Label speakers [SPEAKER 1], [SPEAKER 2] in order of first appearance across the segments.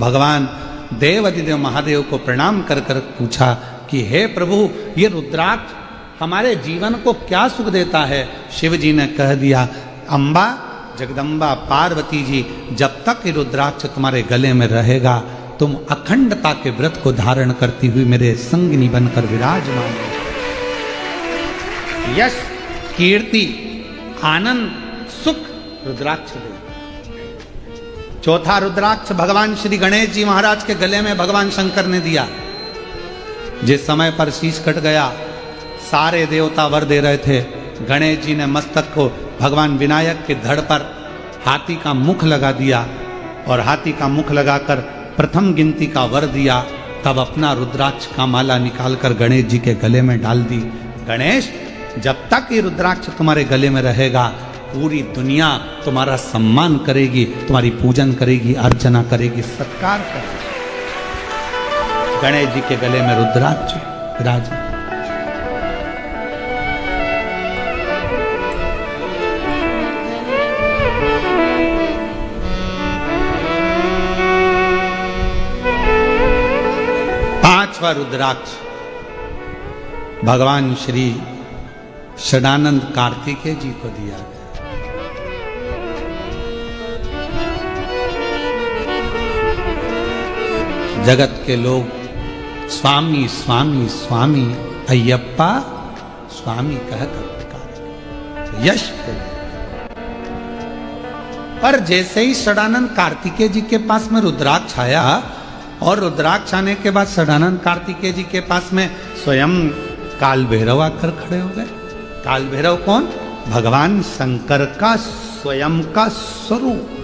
[SPEAKER 1] भगवान देवाधिदेव महादेव को प्रणाम कर कर पूछा कि हे प्रभु, ये रुद्राक्ष हमारे जीवन को क्या सुख देता है। शिव जी ने कह दिया, अम्बा जगदम्बा पार्वती जी, जब तक ये रुद्राक्ष तुम्हारे गले में रहेगा तुम अखंडता के व्रत को धारण करती हुई मेरे संगिनी बनकर विराजमान हो। यश, कीर्ति, आनंद, सुख रुद्राक्ष दे। चौथा रुद्राक्ष भगवान श्री गणेश जी महाराज के गले में भगवान शंकर ने दिया। जिस समय पर शीश कट गया, सारे देवता वर दे रहे थे, गणेश जी ने मस्तक को भगवान विनायक के धड़ पर हाथी का मुख लगा दिया और हाथी का मुख लगाकर प्रथम गिनती का वर दिया। तब अपना रुद्राक्ष का माला निकालकर गणेश जी के गले में डाल दी। गणेश, जब तक ये रुद्राक्ष तुम्हारे गले में रहेगा पूरी दुनिया तुम्हारा सम्मान करेगी, तुम्हारी पूजन करेगी, अर्चना करेगी, सत्कार करेगी। गणेश जी के गले में रुद्राक्ष विराज। पांचवा रुद्राक्ष भगवान श्री षडानंद कार्तिकेय जी को दिया गया। जगत के लोग स्वामी स्वामी स्वामी अय्यप्पा स्वामी कहकर पुकारे, यश को। पर जैसे ही षडानंद कार्तिकेय जी के पास में रुद्राक्ष आया और रुद्राक्ष आने के बाद षडानंद कार्तिकेय जी के पास में स्वयं काल भैरव आकर खड़े हो गए। काल भैरव कौन? भगवान शंकर का स्वयं का स्वरूप।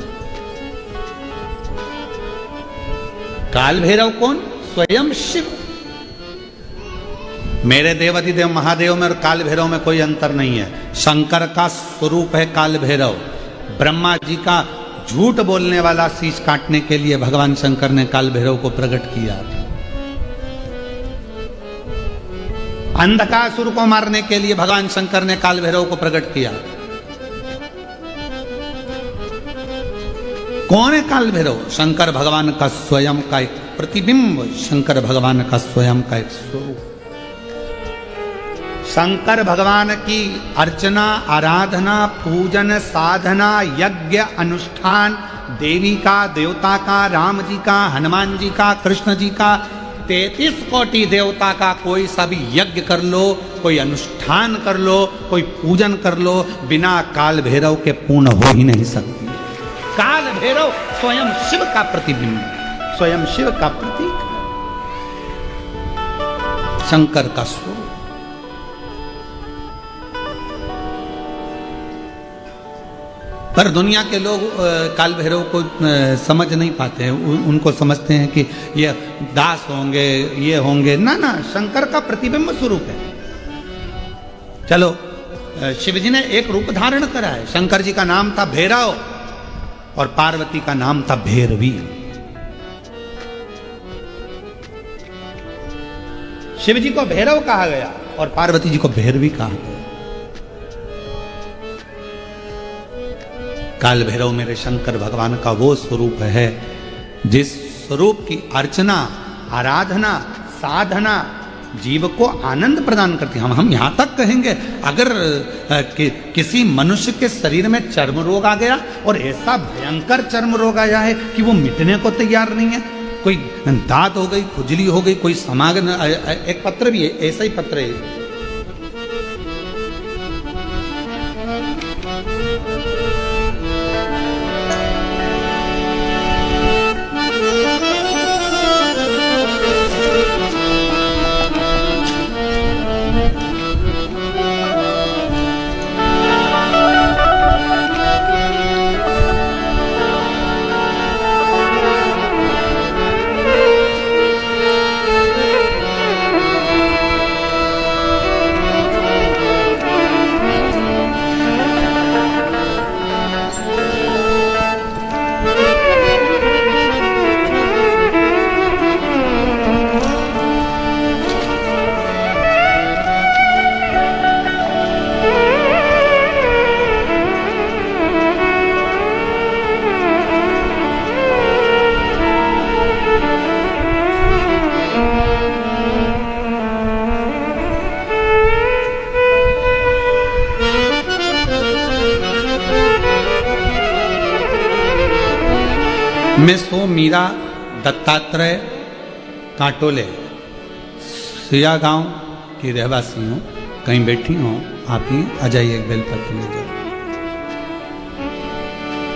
[SPEAKER 1] काल भैरव कौन? स्वयं शिव। मेरे देवाधिदेव महादेव में और काल भैरव में कोई अंतर नहीं है। शंकर का स्वरूप है काल भैरव। ब्रह्मा जी का झूठ बोलने वाला शीश काटने के लिए भगवान शंकर ने काल भैरव को प्रकट किया। अंधकासुर को मारने के लिए भगवान शंकर ने काल भैरव को प्रकट किया। कौन है काल भैरव? शंकर भगवान का स्वयं का एक प्रतिबिंब, शंकर भगवान का स्वयं का एक स्वरूप। शंकर भगवान की अर्चना, आराधना, पूजन, साधना, यज्ञ, अनुष्ठान, देवी का, देवता का, राम जी का, हनुमान जी का, कृष्ण जी का, 33 कोटि देवता का कोई सा भी यज्ञ कर लो, कोई अनुष्ठान कर लो, कोई पूजन कर लो, बिना काल भैरव के पूर्ण हो ही नहीं सकती। काल भैरव स्वयं शिव का प्रतिबिंब, स्वयं शिव का प्रतीक, शंकर का स्वरूप। पर दुनिया के लोग काल भैरव को समझ नहीं पाते हैं। उनको समझते हैं कि ये दास होंगे, ये होंगे। ना ना, शंकर का प्रतिबिंब स्वरूप है। चलो, शिव जी ने एक रूप धारण करा है। शंकर जी का नाम था भैरव और पार्वती का नाम था भैरवी। शिव जी को भैरव कहा गया और पार्वती जी को भैरवी कहा गया। काल भैरव मेरे शंकर भगवान का वो स्वरूप है जिस स्वरूप की अर्चना, आराधना, साधना जीव को आनंद प्रदान करती है। हम यहां तक कहेंगे, अगर किसी मनुष्य के शरीर में चर्म रोग आ गया और ऐसा भयंकर चर्म रोग आया है कि वो मिटने को तैयार नहीं है, कोई दांत हो गई, खुजली हो गई, कोई समागम, एक पत्र भी है, ऐसा ही पत्र है। मैं सो मीरा दत्तात्रेय कांटोले सिया गांव की रहवासी हूँ, कहीं बैठी हूँ, आप ही आ जाइए एक बेलपत्र ले जाओ।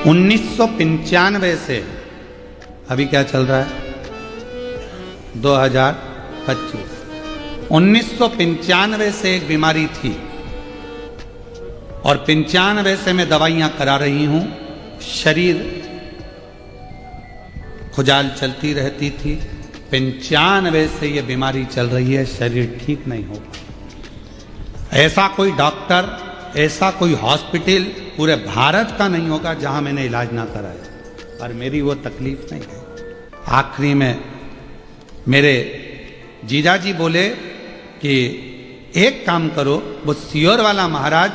[SPEAKER 1] 1995 से अभी क्या चल रहा है 2025, 1995 से एक बीमारी थी और 95 से मैं दवाइयां करा रही हूं। शरीर खुजाल चलती रहती थी। 95 से ये बीमारी चल रही है, शरीर ठीक नहीं हो। ऐसा कोई डॉक्टर, ऐसा कोई हॉस्पिटल पूरे भारत का नहीं होगा जहां मैंने इलाज ना कराया, पर मेरी वो तकलीफ नहीं है। आखिरी में मेरे जीजाजी बोले कि एक काम करो, वो सियोर वाला महाराज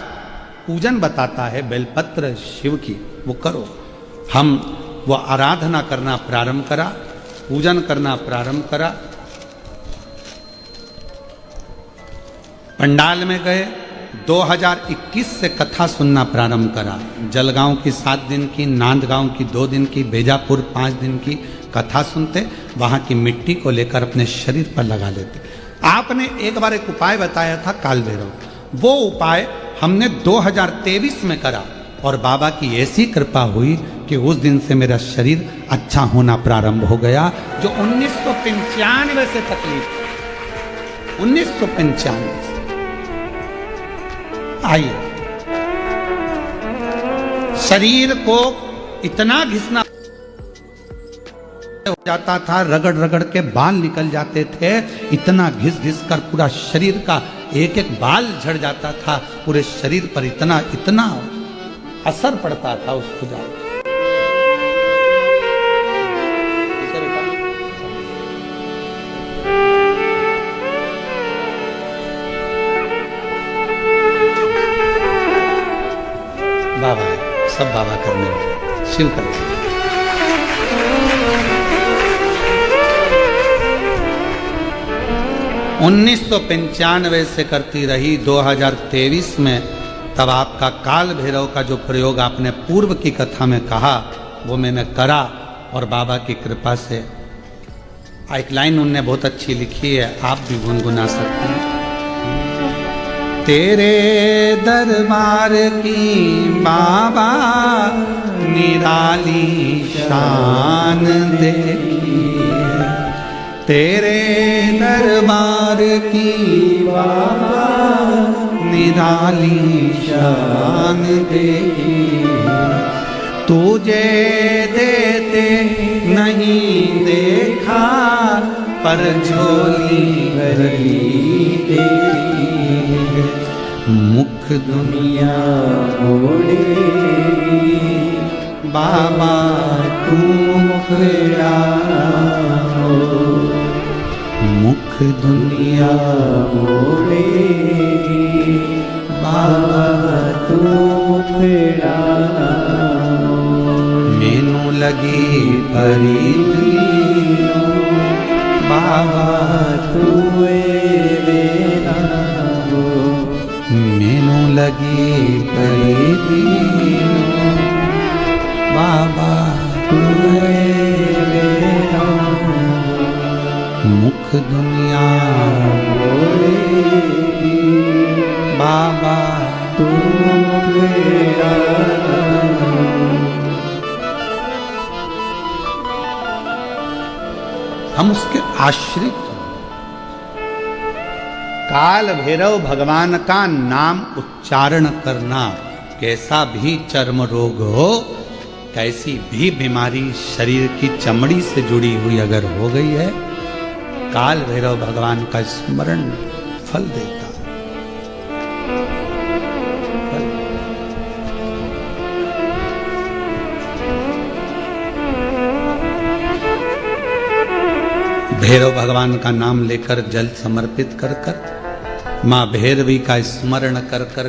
[SPEAKER 1] पूजन बताता है बेलपत्र शिव की, वो करो। हम वो आराधना करना प्रारंभ करा, पूजन करना प्रारंभ करा। पंडाल में गए, 2021 से कथा सुनना प्रारंभ करा। जलगांव की 7 दिन की, नांदगांव की 2 दिन की, बेजापुर 5 दिन की कथा सुनते, वहां की मिट्टी को लेकर अपने शरीर पर लगा लेते। आपने एक बार एक उपाय बताया था काल भैरव, वो उपाय हमने 2023 में करा और बाबा की ऐसी कृपा हुई कि उस दिन से मेरा शरीर अच्छा होना प्रारंभ हो गया। जो 1995 से तकलीफ, 1995 से। आइए, शरीर को इतना घिसना हो जाता था, रगड़ रगड़ के बाल निकल जाते थे, इतना घिस घिस कर पूरा शरीर का एक एक बाल झड़ जाता था, पूरे शरीर पर इतना इतना असर पड़ता था उस खुजाल। बाबा है, सब बाबा करने वाले, शिव करने वाले। 1995 से करती रही। 2023 में तब आपका काल भैरव का जो प्रयोग आपने पूर्व की कथा में कहा, वो मैंने करा और बाबा की कृपा से। एक लाइन उनने बहुत अच्छी लिखी है, आप भी गुनगुना सकते हैं। तेरे दरबार की बाबा निराली शान देखी, तेरे दरबार की बाबा निराली शान देखी, तुझे देते नहीं देखा पर झोली भरी देखी, मुख दुनिया ओढ़ेगी बाबा तू मुखड़ा, मुख दुनिया ओढ़ेगी बाबा तू मुखड़ा, मैनू लगी परी बाबा तू मेरा, मैनू लगी परी बाबा तू मेरा, मुख दुनिया बोलेगी बाबा तू मेरा। हम उसके आश्रित। काल भैरव भगवान का नाम उच्चारण करना, कैसा भी चर्म रोग हो, कैसी भी बीमारी शरीर की चमड़ी से जुड़ी हुई अगर हो गई है, काल भैरव भगवान का स्मरण फल देता। भैरव भगवान का नाम लेकर जल समर्पित कर कर, मां भैरवी का स्मरण कर कर,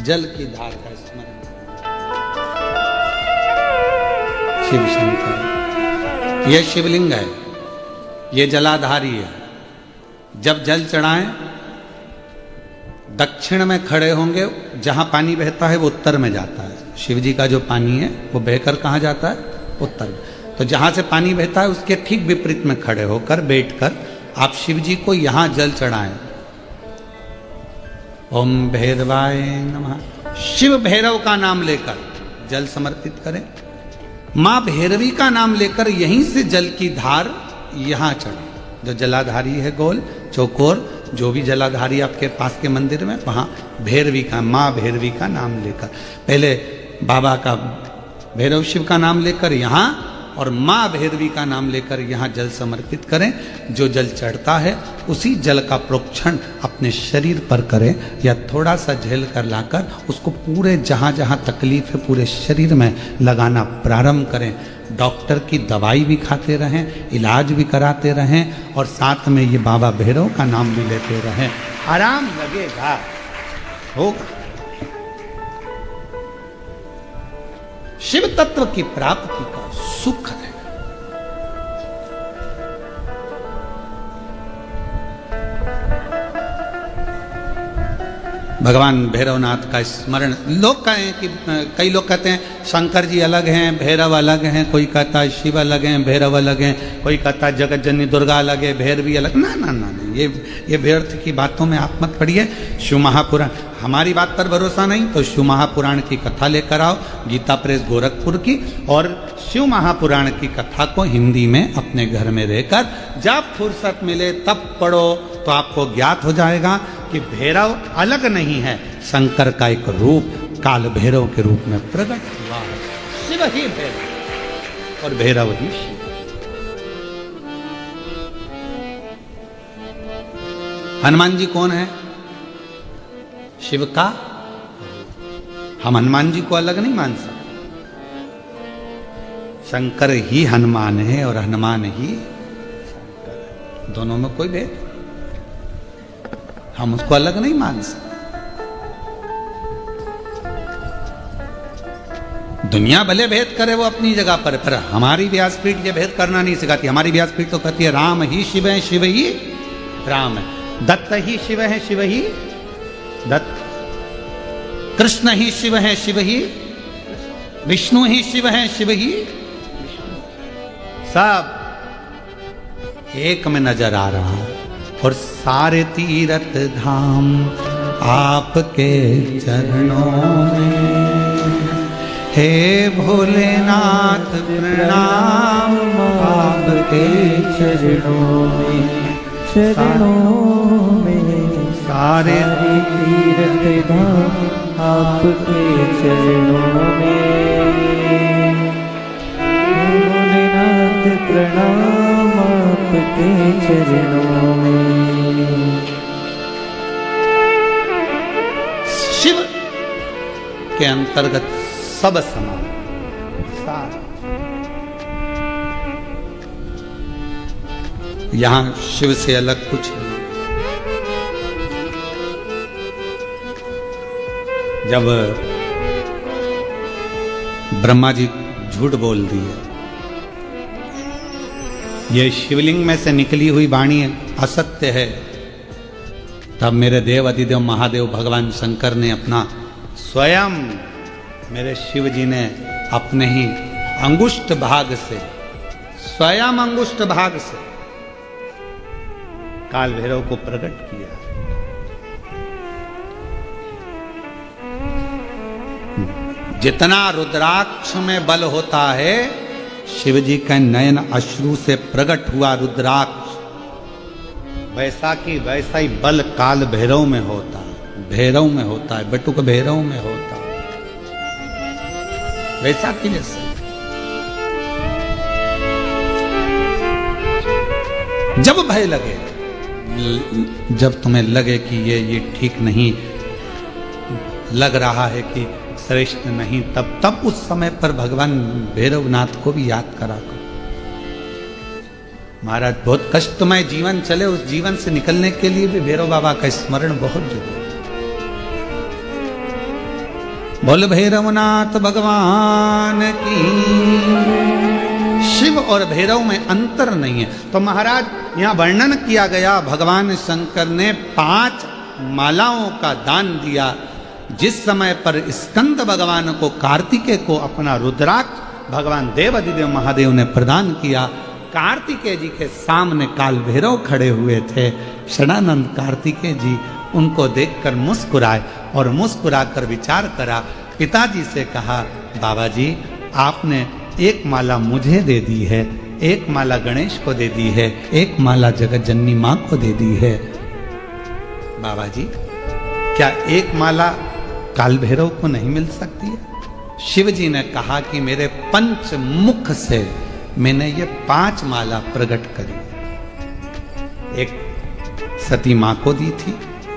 [SPEAKER 1] जल की धार का स्मरण। शिव शंकर, यह शिवलिंग है, ये जलाधारी है। जब जल चढ़ाएं, दक्षिण में खड़े होंगे, जहां पानी बहता है वो उत्तर में जाता है। शिव जी का जो पानी है वो बहकर कहां जाता है? उत्तर में। तो जहां से पानी बहता है उसके ठीक विपरीत में खड़े होकर बैठकर आप शिव जी को यहां जल चढ़ाएं। ओम भैरवाय नमः। शिव भैरव का नाम लेकर जल समर्पित करें। मां भैरवी का नाम लेकर यहीं से जल की धार यहां चढ़े। जो जलाधारी है गोल चौकोर, जो भी जलाधारी आपके पास के मंदिर में, वहां भैरवी का, मां भैरवी का नाम लेकर, पहले बाबा का भैरव शिव का नाम लेकर यहां और मां भैरवी का नाम लेकर यहां जल समर्पित करें। जो जल चढ़ता है उसी जल का प्रोक्षण अपने शरीर पर करें या थोड़ा सा झेल कर लाकर उसको पूरे जहां जहां तकलीफ है पूरे शरीर में लगाना प्रारंभ करें। डॉक्टर की दवाई भी खाते रहें, इलाज भी कराते रहें और साथ में ये बाबा भैरव का नाम भी लेते रहें। आराम लगेगा, होगा। शिव तत्व की प्राप्ति का सुख है। भगवान भैरवनाथ का स्मरण, लोग कहें कि कई लोग कहते हैं शंकर जी अलग हैं, भैरव अलग हैं, कोई कहता है शिव अलग हैं, भैरव अलग हैं, कोई कहता है जगत जननी दुर्गा अलग है, भैरवी अलग। ना ना ना, ये व्यर्थ की बातों में आप मत पड़िए। शिव महापुराण, हमारी बात पर भरोसा नहीं तो शिव महापुराण की कथा लेकर आओ, गीता प्रेस गोरखपुर की, और शिव महापुराण की कथा को हिंदी में अपने घर में रहकर जब फुर्सत मिले तब पढ़ो तो आपको ज्ञात हो जाएगा कि भैरव अलग नहीं है, शंकर का एक रूप काल भैरव के रूप में प्रकट हुआ है। शिव ही भैरव और भैरव ही शिव। हनुमान जी कौन है? शिव का। हम हनुमान जी को अलग नहीं मान सकते। शंकर ही हनुमान है और हनुमान ही शंकर है, दोनों में कोई भेद, हम उसको अलग नहीं मान सकते। दुनिया भले भेद करे वो अपनी जगह पर हमारी व्यासपीठ ये भेद करना नहीं सिखाती। हमारी व्यासपीठ तो कहती है राम ही शिव है, शिव ही राम है, दत्त ही शिव है, शिव ही दत्त, कृष्ण ही शिव है, शिव ही विष्णु ही शिव है, शिव ही सब एक में नजर आ रहा है। और सारे तीर्थ धाम आपके चरणों में, हे भोलेनाथ प्रणाम आपके चरणों में,
[SPEAKER 2] चरणों में सारे तीर्थ धाम आपके चरणों में, भोलेनाथ प्रणाम आपके चरणों में।
[SPEAKER 1] शिव के अंतर्गत सब समान, सारा। यहां शिव से अलग कुछ नहीं। जब ब्रह्मा जी झूठ बोल दिए, ये शिवलिंग में से निकली हुई वाणी असत्य है, तब मेरे देव अधिदेव महादेव भगवान शंकर ने अपना स्वयं, मेरे शिव जी ने अपने ही अंगुष्ठ भाग से, स्वयं अंगुष्ठ भाग से काल भैरव को प्रकट किया। जितना रुद्राक्ष में बल होता है, शिव जी के नयन अश्रु से प्रकट हुआ रुद्राक्ष, वैसा की वैसा ही बल काल भैरव में होता है, भैरव में होता है, बटुक भैरव में होता है, वैसा की जैसे। जब भय लगे, जब तुम्हें लगे कि ये ठीक नहीं लग रहा है कि श्रेष्ठ नहीं, तब उस समय पर भगवान भैरवनाथ को भी याद करा करो। महाराज बहुत कष्टमय जीवन चले, उस जीवन से निकलने के लिए भी भैरव बाबा का स्मरण बहुत जरूरी है। बोल भैरवनाथ भगवान की। शिव और भैरव में अंतर नहीं है। तो महाराज यहाँ वर्णन किया गया, भगवान शंकर ने 5 मालाओं का दान दिया। जिस समय पर स्कंद भगवान को, कार्तिकेय को अपना रुद्राक्ष भगवान देवाधिदेव महादेव ने प्रदान किया। कार्तिकेय जी के सामने काल भैरव खड़े हुए थे। षडानंद कार्तिकेय जी उनको देखकर मुस्कुराए और मुस्कुराकर विचार करा। पिताजी से कहा, बाबा जी आपने एक माला मुझे दे दी है, एक माला गणेश को दे दी है, एक माला जगत जननी मां को दे दी है। बाबा जी क्या एक माला काल भैरव को नहीं मिल सकती है? शिव जी ने कहा कि मेरे पंच मुख से मैंने ये 5 माला प्रकट करी। एक सती मां को दी थी,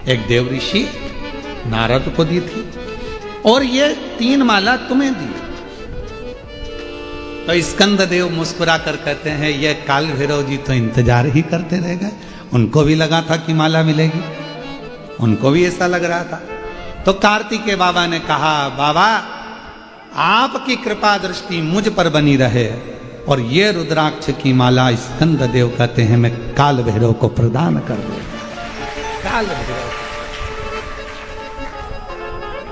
[SPEAKER 1] एक देव ऋषि नारद को दी थी, और ये 3 माला तुम्हें दी। तो स्कंद देव मुस्कुरा कर कहते हैं, ये काल भैरव जी तो इंतजार ही करते रह गए। उनको भी लगा था कि माला मिलेगी, उनको भी ऐसा लग रहा था। तो कार्तिकेय बाबा ने कहा, बाबा आपकी कृपा दृष्टि मुझ पर बनी रहे, और ये रुद्राक्ष की माला स्कंद देव कहते हैं मैं काल भैरव को प्रदान कर दूंगा। काल भैरव,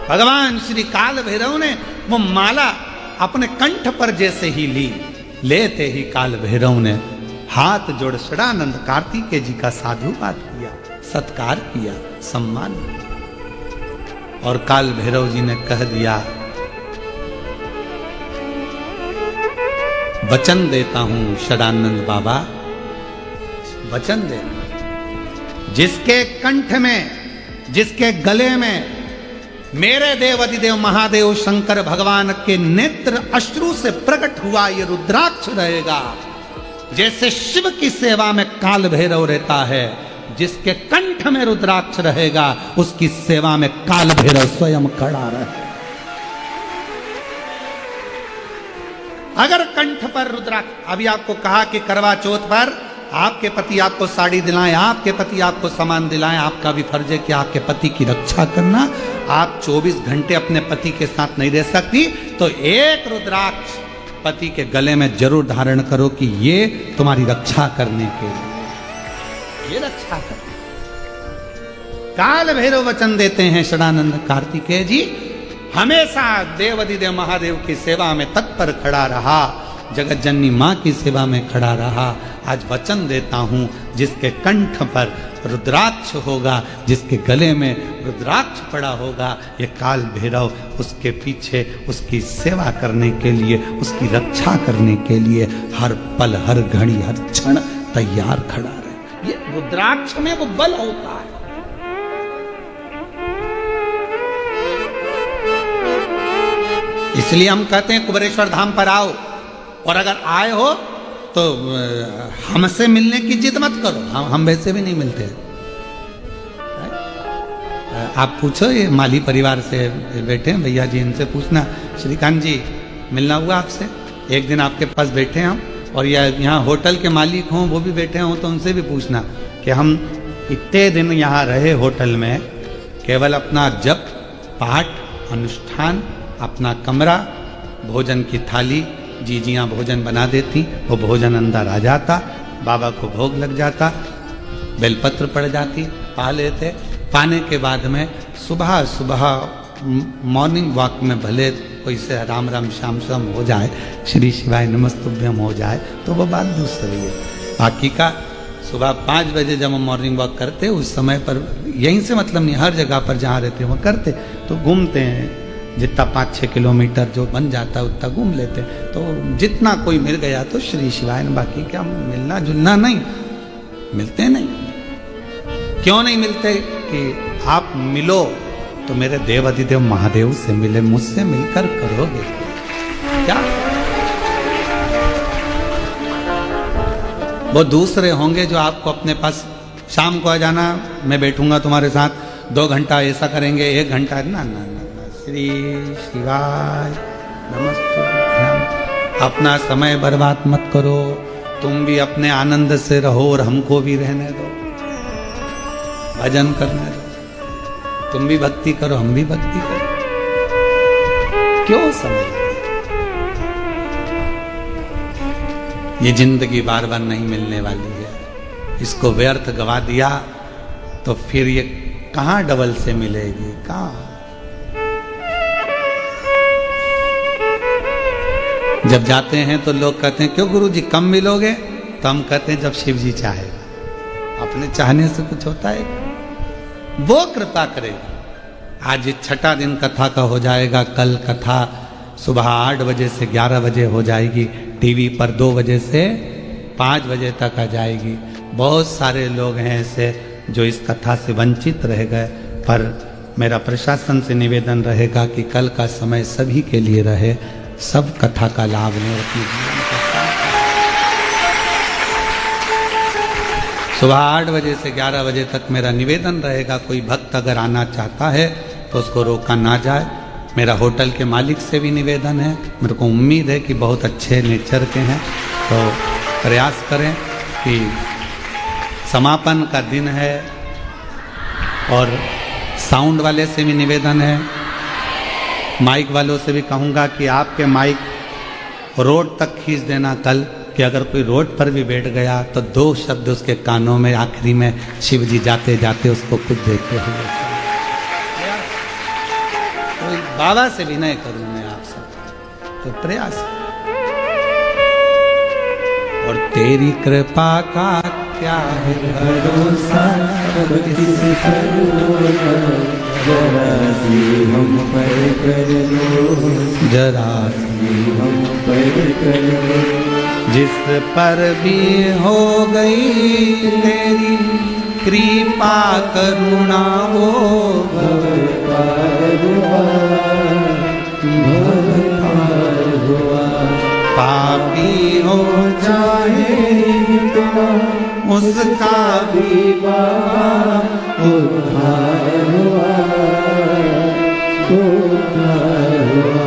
[SPEAKER 1] भगवान श्री काल भैरव ने वो माला अपने कंठ पर जैसे ही ली, लेते ही काल भैरव ने हाथ जोड़ षडानंद कार्तिकेय जी का साधुवाद किया, सत्कार किया, सम्मान किया। और काल भैरव जी ने कह दिया, वचन देता हूं षडानंद बाबा, वचन देना, जिसके कंठ में, जिसके गले में मेरे देवाधिदेव महादेव शंकर भगवान के नेत्र अश्रु से प्रकट हुआ ये रुद्राक्ष रहेगा। जैसे शिव की सेवा में काल भैरव रहता है, जिसके कंठ में रुद्राक्ष रहेगा उसकी सेवा में काल भैरव स्वयं खड़ा रहे। अगर कंठ पर रुद्राक्ष, अभी आपको कहा कि करवा चौथ पर आपके पति आपको साड़ी दिलाएं, आपके पति आपको सामान दिलाएं, आपका भी फर्ज है कि आपके पति की रक्षा करना। आप 24 घंटे अपने पति के साथ नहीं रह सकती, तो एक रुद्राक्ष पति के गले में जरूर धारण करो कि ये तुम्हारी रक्षा करने के लिए, ये रक्षा करने। काल भैरव वचन देते हैं षडानंद कार्तिकेय जी, हमेशा देवाधिदेव महादेव की सेवा में तत्पर खड़ा रहा, जगत जननी मां की सेवा में खड़ा रहा। आज वचन देता हूं, जिसके कंठ पर रुद्राक्ष होगा, जिसके गले में रुद्राक्ष पड़ा होगा, ये काल भैरव उसके पीछे उसकी सेवा करने के लिए, उसकी रक्षा करने के लिए हर पल, हर घड़ी, हर क्षण तैयार खड़ा रहे। ये रुद्राक्ष में वो बल होता है। इसलिए हम कहते हैं कुबेरेश्वर धाम पर आओ, और अगर आए हो तो हमसे मिलने की जिद मत करो, हम वैसे भी नहीं मिलते। आप पूछो, ये माली परिवार से बैठे हैं भैया जी, इनसे पूछना, श्रीकांत जी मिलना हुआ आपसे? एक दिन आपके पास बैठे हम, और या यहाँ होटल के मालिक हों वो भी बैठे हों, तो उनसे भी पूछना कि हम इतने दिन यहाँ रहे होटल में, केवल अपना जप पाठ अनुष्ठान, अपना कमरा, भोजन की थाली, जीजियाँ भोजन बना देती, वो भोजन अंदर आ जाता, बाबा को भोग लग जाता, बेलपत्र पड़ जाती, पा लेते। पाने के बाद में सुबह सुबह मॉर्निंग वॉक में भले कोई से राम राम श्याम श्याम हो जाए, श्री शिवाय नमस्तुभ्यम हो जाए, तो वो बात दूसरी है। बाकी का सुबह 5 बजे जब हम मॉर्निंग वॉक करते, उस समय पर यहीं से मतलब नहीं, हर जगह पर जहाँ रहते वो करते, तो घूमते हैं, जितना 5-6 किलोमीटर जो बन जाता है उतना घूम लेते। तो जितना कोई मिल गया तो श्री शिवाय, बाकी क्या मिलना जुलना नहीं, मिलते नहीं। क्यों नहीं मिलते? कि आप मिलो तो मेरे देवाधिदेव महादेव से मिले, मुझसे मिलकर करोगे क्या? वो दूसरे होंगे जो आपको अपने पास, शाम को आ जाना, मैं बैठूंगा तुम्हारे साथ 2 घंटा ऐसा करेंगे, 1 घंटा, ना ना ना, श्री शिवाय नमस्तुभ्यम। अपना समय बर्बाद मत करो, तुम भी अपने आनंद से रहो और हमको भी रहने दो, भजन करने दो, तुम भी भक्ति करो, हम भी भक्ति करो। क्यों समय? ये जिंदगी बार बार नहीं मिलने वाली है, इसको व्यर्थ गवा दिया तो फिर ये कहां डबल से मिलेगी, कहां? जब जाते हैं तो लोग कहते हैं क्यों गुरुजी कम मिलोगे, तो हम कहते हैं जब शिव जी चाहेगा, अपने चाहने से कुछ होता है, वो कृपा करेगा। आज 6ठा दिन कथा का हो जाएगा, कल कथा सुबह 8 बजे से 11 बजे हो जाएगी, टीवी पर 2 बजे से 5 बजे तक आ जाएगी। बहुत सारे लोग हैं ऐसे जो इस कथा से वंचित रह गए, पर मेरा प्रशासन से निवेदन रहेगा कि कल का समय सभी के लिए रहे, सब कथा का लाभ लें अपने जीवन के साथ। सुबह 8 बजे से 11 बजे तक मेरा निवेदन रहेगा, कोई भक्त अगर आना चाहता है तो उसको रोका ना जाए। मेरा होटल के मालिक से भी निवेदन है, मेरे को उम्मीद है कि बहुत अच्छे नेचर के हैं, तो प्रयास करें कि समापन का दिन है। और साउंड वाले से भी निवेदन है, माइक वालों से भी कहूँगा कि आपके माइक रोड तक खींच देना कल, कि अगर कोई रोड पर भी बैठ गया तो 2 शब्द उसके कानों में आखिरी में शिव जी जाते जाते उसको खुद देते हुए। तो बाबा से भी नहीं करूँ मैं आप सब, तो प्रयास। और तेरी कृपा का क्या है भरोसा,
[SPEAKER 2] जरा सी हम पर कर लो,
[SPEAKER 1] जरा
[SPEAKER 2] हम पर कर लो।
[SPEAKER 1] जिस पर भी हो गई तेरी कृपा करुणा, वो
[SPEAKER 2] भव पार हुआ, भव पार हुआ।
[SPEAKER 1] पापी हो
[SPEAKER 2] चाहे इतना
[SPEAKER 1] उसका
[SPEAKER 2] भी बाबा उद्धार हुआ, उद्धार हुआ।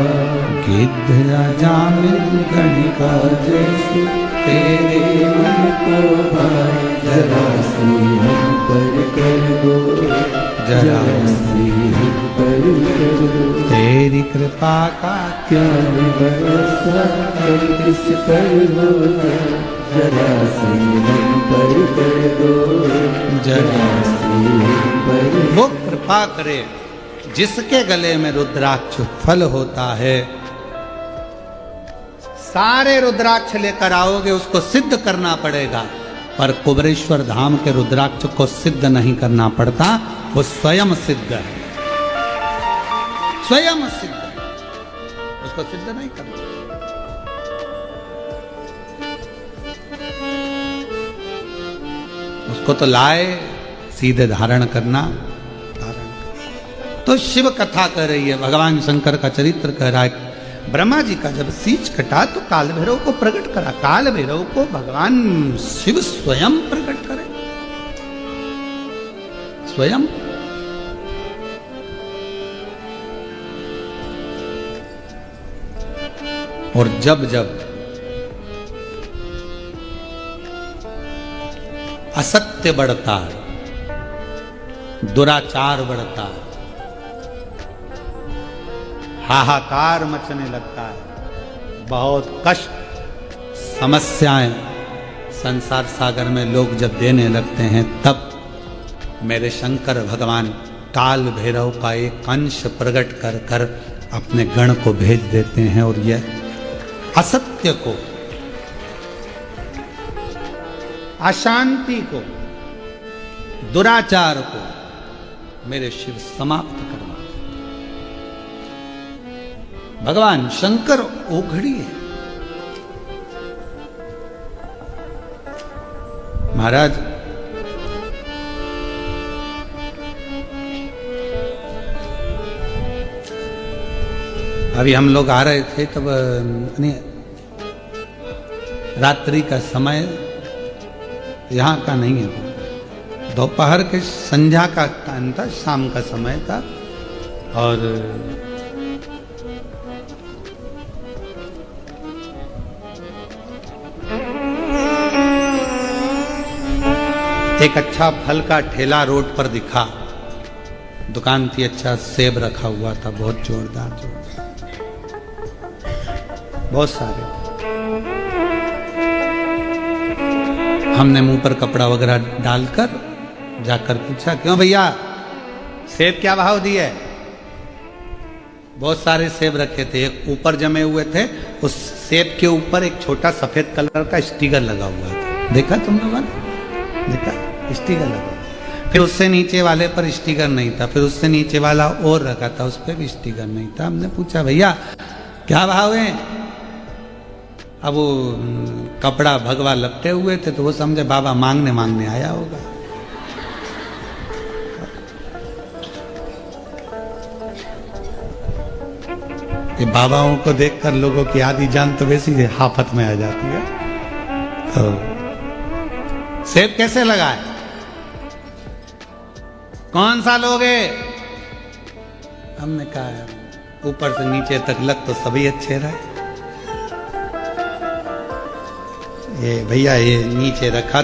[SPEAKER 1] गिद्ध अजामिल गणिका
[SPEAKER 2] जैसे तेरे मन को भाए, जरा सी हम पर कर दो, जरा सी हम पर कर दो।
[SPEAKER 1] तेरी कृपा का
[SPEAKER 2] क्या है भरोसा, हम किस पर होगा, जरा सी हम पर कर दो, जरा सी हम पर।
[SPEAKER 1] वो कृपा करे जिसके गले में रुद्राक्ष फल होता है। सारे रुद्राक्ष लेकर आओगे, उसको सिद्ध करना पड़ेगा, पर कुबरेश्वर धाम के रुद्राक्ष को सिद्ध नहीं करना पड़ता, वो स्वयं सिद्ध है, स्वयं सिद्ध है, उसको सिद्ध नहीं करना। उसको तो लाए सीधे धारण करना, तो शिव कथा कह रही है, भगवान शंकर का चरित्र कह रहा है। ब्रह्मा जी का जब सींच कटा तो काल भैरव को प्रकट करा, काल भैरव को भगवान शिव स्वयं प्रकट करे, स्वयं। और जब जब असत्य बढ़ता है, दुराचार बढ़ता है, हाहाकार मचने लगता है, बहुत कष्ट समस्याएं संसार सागर में लोग जब देने लगते हैं, तब मेरे शंकर भगवान काल भैरव का एक अंश प्रकट कर कर अपने गण को भेज देते हैं, और यह असत्य को, अशांति को, दुराचार को मेरे शिव समाप्त करवा। भगवान शंकर ओघड़ी है। महाराज अभी हम लोग आ रहे थे तब रात्रि का समय यहाँ का नहीं है, दोपहर के संध्या का टाइम था, शाम का समय था, और एक अच्छा फल का ठेला रोड पर दिखा, दुकान थी, अच्छा सेब रखा हुआ था, बहुत जोरदार बहुत सारे। हमने मुंह पर कपड़ा वगैरह डालकर जाकर पूछा, क्यों भैया सेब क्या भाव दिए? बहुत सारे सेब रखे थे, एक ऊपर जमे हुए थे, उस सेब के ऊपर एक छोटा सफेद कलर का स्टिकर लगा हुआ था। देखा तुम लोगों ने? देखा? स्टिकर लगा। फिर उससे नीचे वाले पर स्टिकर नहीं था, फिर उससे नीचे वाला और रखा था, उस पर भी स्टिकर नहीं था। हमने पूछा भैया क्या भाव है? अब वो कपड़ा भगवा लपटे हुए थे, तो वो समझे बाबा मांगने मांगने आया होगा। ये बाबाओं को देखकर लोगों की आधी जान तो वैसी हाफत में आ जाती है। तो सेब कैसे लगा है? कौन सा लोगे? हमने कहा ऊपर से नीचे तक लग तो सभी अच्छे रहे। ये भैया ये नीचे रखा था।